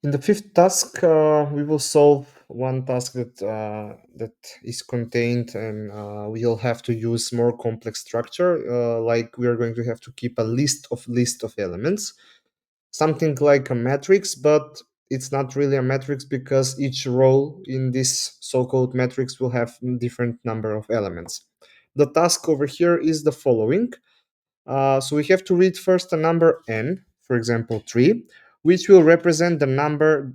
In the fifth task, we will solve one task that is contained, and we'll have to use more complex structure. Like we are going to have to keep a list of elements, something like a matrix, but it's not really a matrix because each row in this so-called matrix will have different number of elements. The task over here is the following. So we have to read first a number n, for example 3, which will represent the number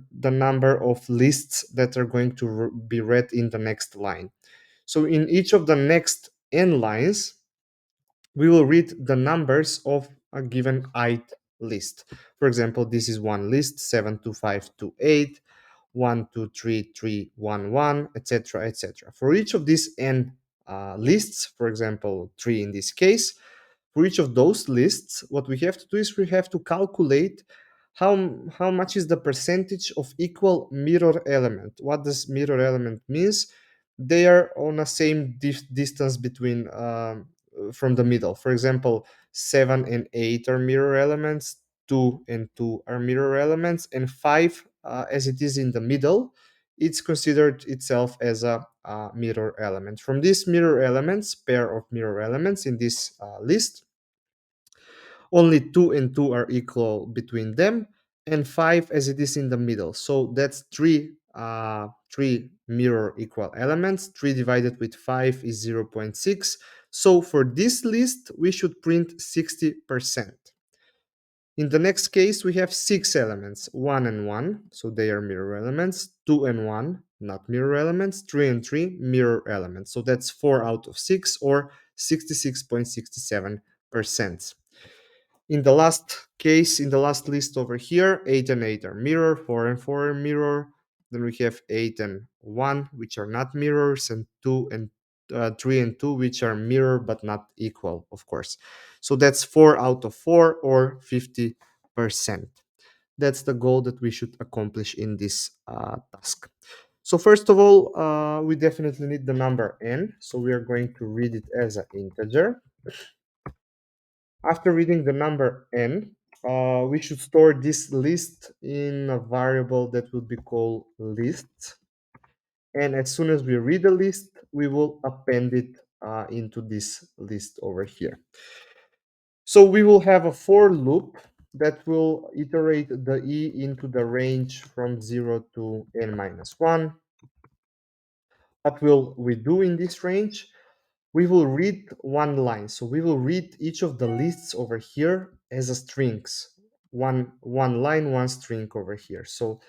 of lists that are going to be read in the next line. So in each of the next n lines, we will read the numbers of a given ith list. For example, this is one list, 72528, 1233111, etc., etc. For each of these n lists, for example, 3 in this case, for each of those lists, what we have to do is we have to calculate how much is the percentage of equal mirror element. What does mirror element means? They are on a same distance between from the middle. For example, 7 and 8 are mirror elements, 2 and 2 are mirror elements, and 5, as it is in the middle, it's considered itself as a mirror element. From these mirror elements, pair of mirror elements in this list, only 2 and 2 are equal between them, and 5 as it is in the middle. So that's three mirror equal elements. 3 divided with 5 is 0.6. So for this list, we should print 60%. In the next case, we have 6 elements, 1 and 1, so they are mirror elements, 2 and 1, not mirror elements, 3 and 3, mirror elements. So that's 4 out of 6, or 66.67%. In the last case, in the last list over here, 8 and 8 are mirror, 4 and 4 are mirror. Then we have 8 and 1, which are not mirrors, and 2 and 3 and 2, which are mirror but not equal, of course. So that's 4 out of 4, or 50%. That's the goal that we should accomplish in this task. So first of all, we definitely need the number n. So we are going to read it as an integer. After reading the number n, we should store this list in a variable that will be called list. And as soon as we read the list, we will append it into this list over here. So we will have a for loop that will iterate the e into the range from 0 to n minus 1. What will we do in this range? We will read one line. So we will read each of the lists over here as a strings. One line, one string over here. So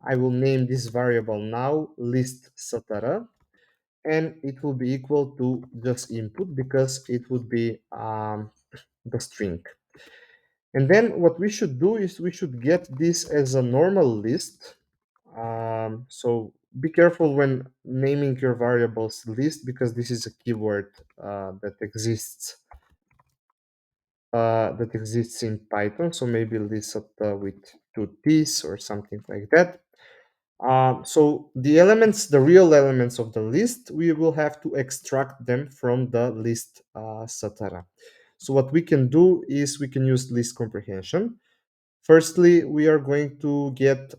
I will name this variable now list satara, and it will be equal to just input because it would be the string. And then what we should do is we should get this as a normal list. So be careful when naming your variables list, because this is a keyword that exists in Python. So maybe list with two t's or something like that. So the elements, the real elements of the list, we will have to extract them from the list satara. So what we can do is we can use list comprehension. Firstly, we are going to get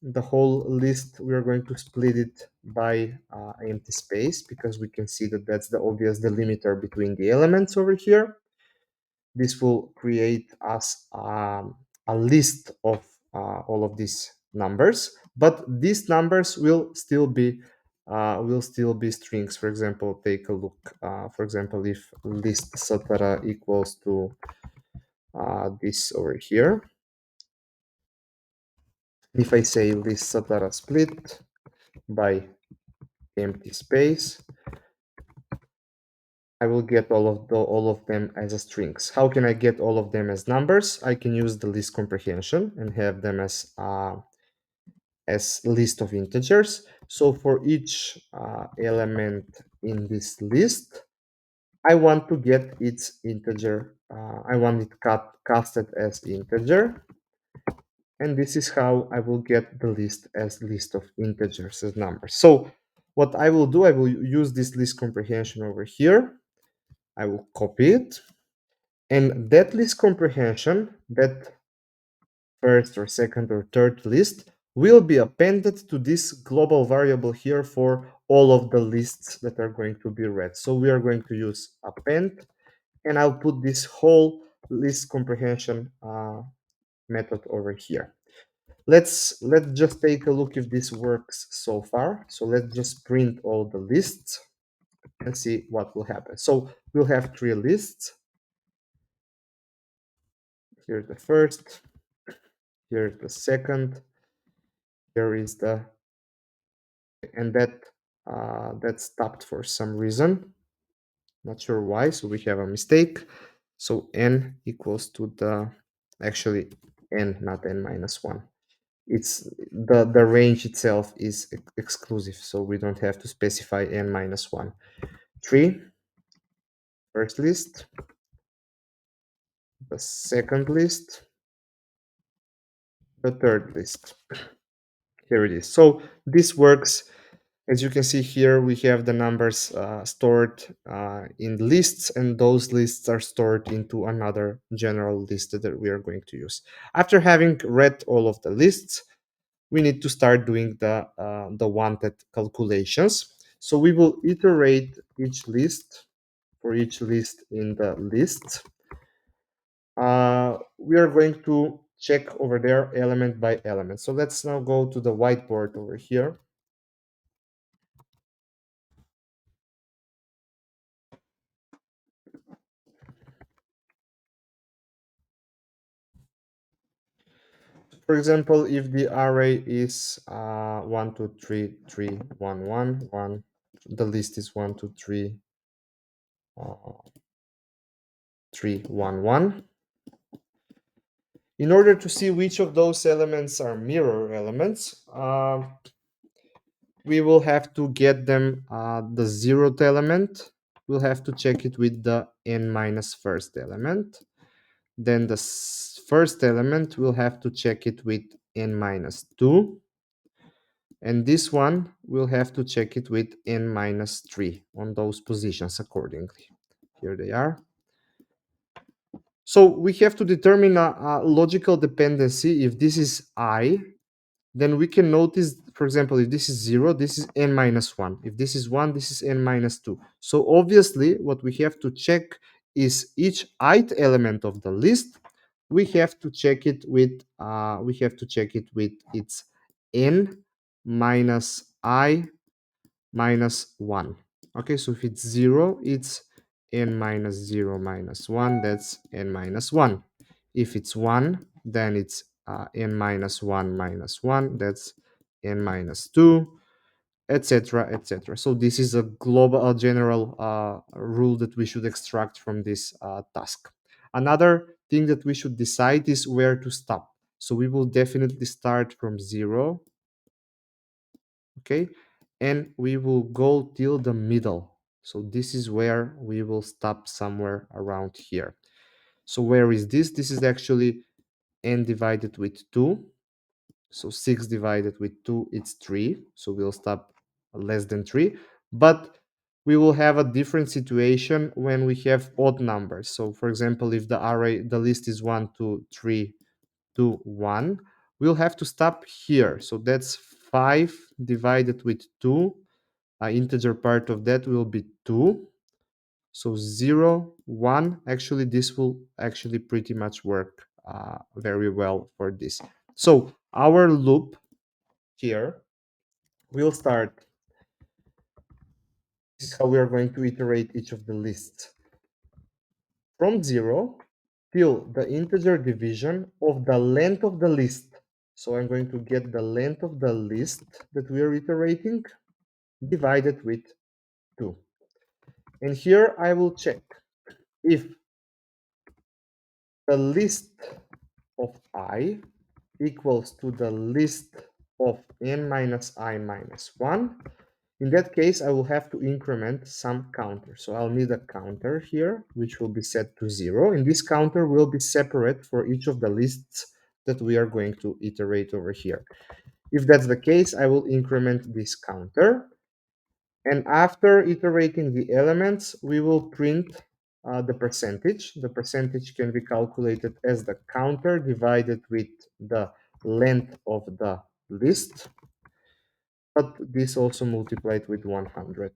the whole list. We are going to split it by empty space, because we can see that that's the obvious delimiter between the elements over here. This will create us a list of all of these numbers, but these numbers will still be strings. For example, take a look. For example, if list satara equals to this over here, if I say list satara split by empty space, I will get all of them as a strings. How can I get all of them as numbers? I can use the list comprehension and have them as list of integers. So for each element in this list, I want to get its integer. I want it casted as integer, and this is how I will get the list as list of integers as numbers. So what I will do, I will use this list comprehension over here. I will copy it, and that list comprehension, that first or second or third list will be appended to this global variable here for all of the lists that are going to be read. So we are going to use append, and I'll put this whole list comprehension method over here. Let's just take a look if this works so far. So let's just print all the lists and see what will happen. So we'll have three lists. Here's the first, here's the second, here is the, and that stopped for some reason. Not sure why, so we have a mistake. So n equals to the, actually n, not n minus 1. It's the range itself is exclusive, so we don't have to specify n minus 1. 3, first list, the second list, the third list. Here it is. So this works. As you can see here, we have the numbers stored in lists, and those lists are stored into another general list that we are going to use. After having read all of the lists, we need to start doing the wanted calculations. So we will iterate each list for each list in the list. We are going to check over there element by element. So let's now go to the whiteboard over here. For example, if the array is 1, 2, 3, 3, 1, 1, 1, the list is 1, 2, 3, 3, 1, 1. In order to see which of those elements are mirror elements, we will have to get them the zeroth element. We'll have to check it with the n minus first element. Then the first element, we'll have to check it with n minus 2. And this one, we'll have to check it with n minus 3 on those positions accordingly. Here they are. So we have to determine a logical dependency. If this is I, then we can notice, for example, if this is 0, this is n minus 1. If this is 1, this is n minus 2. So obviously, what we have to check is each ith element of the list. We have to check it with its n minus I minus 1. Okay, so if it's 0, it's n minus 0 minus 1, that's n minus 1. If it's 1, then it's n minus 1 minus 1, that's n minus 2, etc., etc. So this is a global, general rule that we should extract from this task. Another thing that we should decide is where to stop. So we will definitely start from 0, okay, and we will go till the middle. So this is where we will stop, somewhere around here. So where is this? This is actually n divided with 2. So 6 divided with 2, it's 3. So we'll stop less than 3. But we will have a different situation when we have odd numbers. So for example, if the array, the list is 1, 2, 3, 2, 1, we'll have to stop here. So that's 5 divided with 2. Integer part of that will be 2. So 0, 1. Actually, this will actually pretty much work very well for this. So our loop here will start. This is how we are going to iterate each of the lists. From 0 till the integer division of the length of the list. So I'm going to get the length of the list that we are iterating divided with 2. And here I will check if the list of I equals to the list of n minus I minus 1. In that case, I will have to increment some counter. So I'll need a counter here, which will be set to 0. And this counter will be separate for each of the lists that we are going to iterate over here. If that's the case, I will increment this counter. And after iterating the elements, we will print the percentage. The percentage can be calculated as the counter divided with the length of the list, but this also multiplied with 100.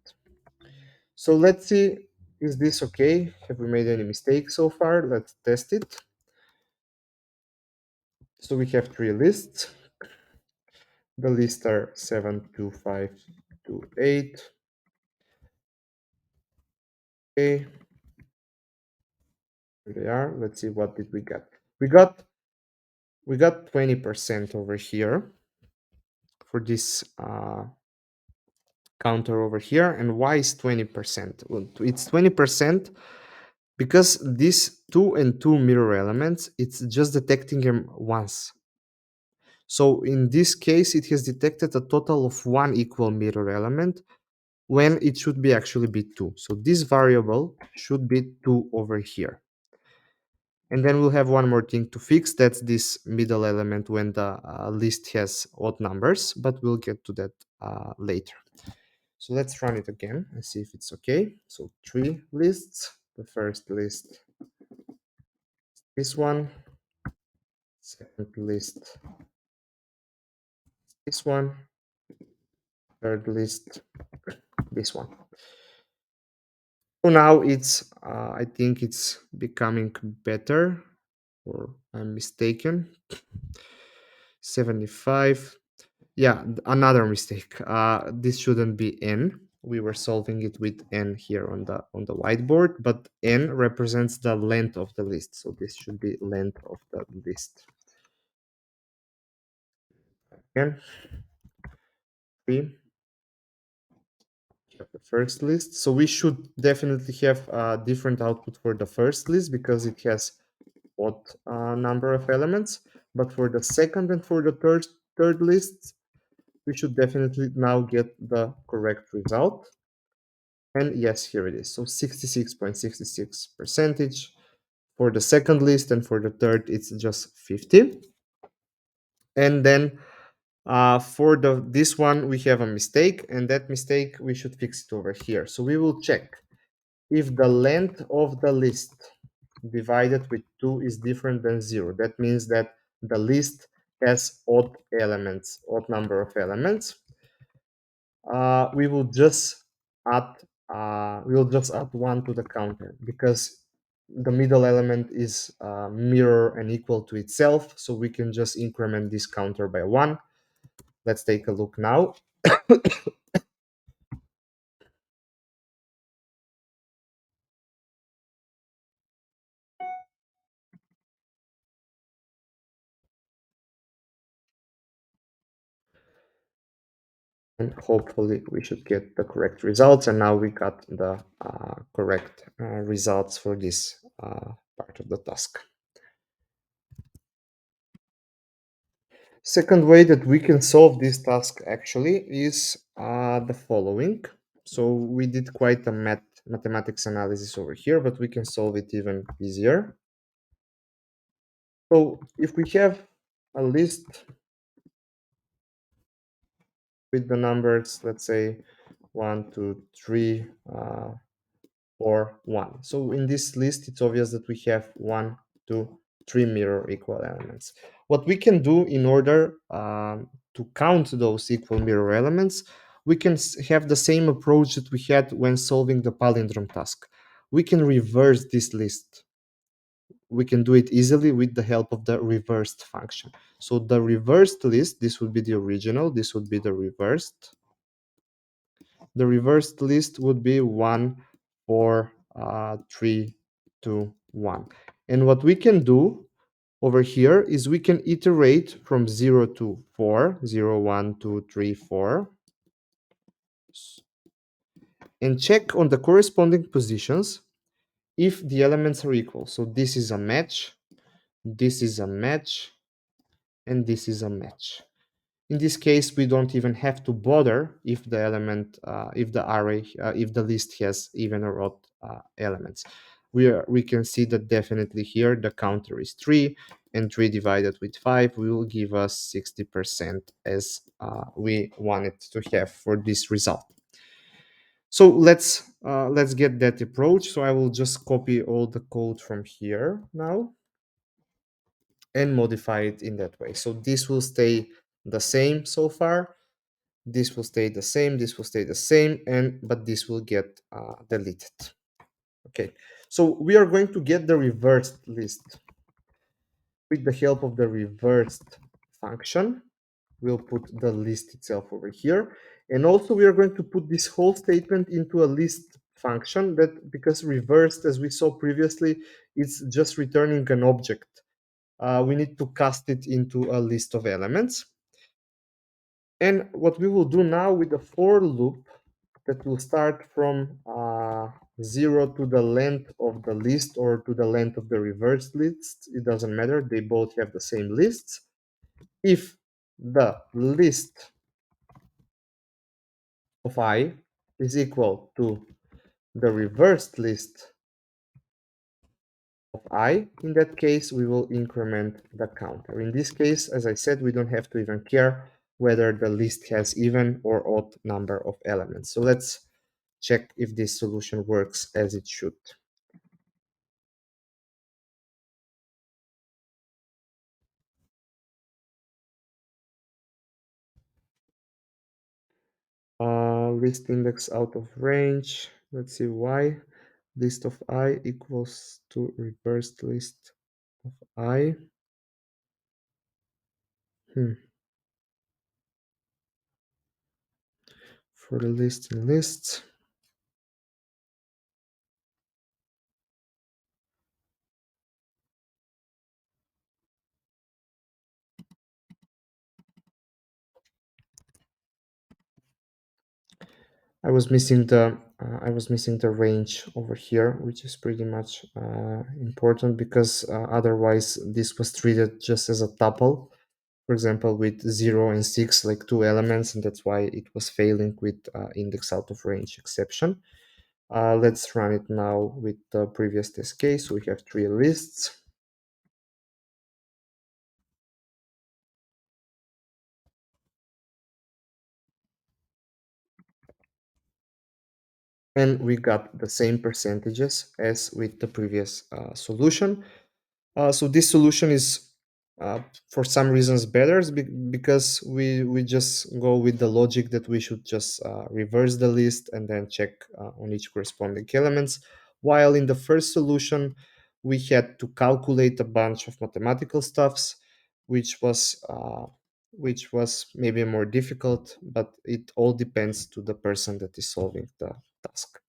So let's see, is this okay? Have we made any mistakes so far? Let's test it. So we have three lists. The lists are 7, 2, 5, 2, 8. Okay, here they are. Let's see, what did we get? We got 20% over here for this counter over here. And why is 20%? Well, it's 20% because these 2 and 2 mirror elements, it's just detecting them once. So in this case, it has detected a total of one equal mirror element when it should be actually be 2. So this variable should be 2 over here. And then we'll have one more thing to fix. That's this middle element when the list has odd numbers, but we'll get to that later. So let's run it again and see if it's okay. So three lists. The first list, this one. Second list, this one. Third list, this one. So now it's, I think it's becoming better, or I'm mistaken. 75. Yeah, another mistake. This shouldn't be n. We were solving it with n here on the whiteboard, but n represents the length of the list. So this should be length of the list. Again, 3. The first list. So we should definitely have a different output for the first list because it has odd number of elements. But for the second and for the third list, we should definitely now get the correct result. And yes, here it is. So 66.66 percentage for the second list, and for the third, it's just 50. And then for this one, we have a mistake, and that mistake, we should fix it over here. So we will check if the length of the list divided with 2 is different than 0. That means that the list has odd elements, odd number of elements. We will just add one to the counter because the middle element is mirror and equal to itself, so we can just increment this counter by 1. Let's take a look now. And hopefully we should get the correct results. And now we got the correct results for this part of the task. Second way that we can solve this task actually is the following. So we did quite a mathematics analysis over here, but we can solve it even easier. So if we have a list with the numbers, let's say 1, 2, 3, 4, 1. So in this list, it's obvious that we have 1, 2, 3 mirror equal elements. What we can do in order to count those equal mirror elements, we can have the same approach that we had when solving the palindrome task. We can reverse this list. We can do it easily with the help of the reversed function. So the reversed list, this would be the original, this would be the reversed. The reversed list would be 1, 4, 3, 2, 1. And what we can do over here is we can iterate from 0 to 4, 0, 1, 2, 3, 4, and check on the corresponding positions if the elements are equal. So this is a match, this is a match, and this is a match. In this case, we don't even have to bother if the element, if the array, if the list has even or odd elements. We can see that definitely here the counter is 3, and 3 divided with 5 will give us 60% as we wanted to have for this result. So let's get that approach. So I will just copy all the code from here now and modify it in that way. So this will stay the same so far. This will stay the same. This will stay the same, and but this will get deleted. Okay. So we are going to get the reversed list with the help of the reversed function. We'll put the list itself over here. And also we are going to put this whole statement into a list function that, because reversed, as we saw previously, it's just returning an object. We need to cast it into a list of elements. And what we will do now with the for loop that will start from 0 to the length of the list or to the length of the reversed list, it doesn't matter, they both have the same lists. If the list of I is equal to the reversed list of I, in that case, we will increment the counter. In this case, as I said, we don't have to even care whether the list has even or odd number of elements. So let's check if this solution works as it should. List index out of range. Let's see why. List of I equals to reversed list of I. For the list in lists. I was missing the range over here, which is pretty much important because otherwise this was treated just as a tuple. For example, with 0 and 6, like two elements, and that's why it was failing with index out of range exception. Let's run it now with the previous test case. We have three lists. And we got the same percentages as with the previous solution. So this solution is uh, for some reasons better because we just go with the logic that we should just reverse the list and then check on each corresponding elements. While in the first solution, we had to calculate a bunch of mathematical stuffs, which was uh, which was maybe more difficult, but it all depends to the person that is solving the task.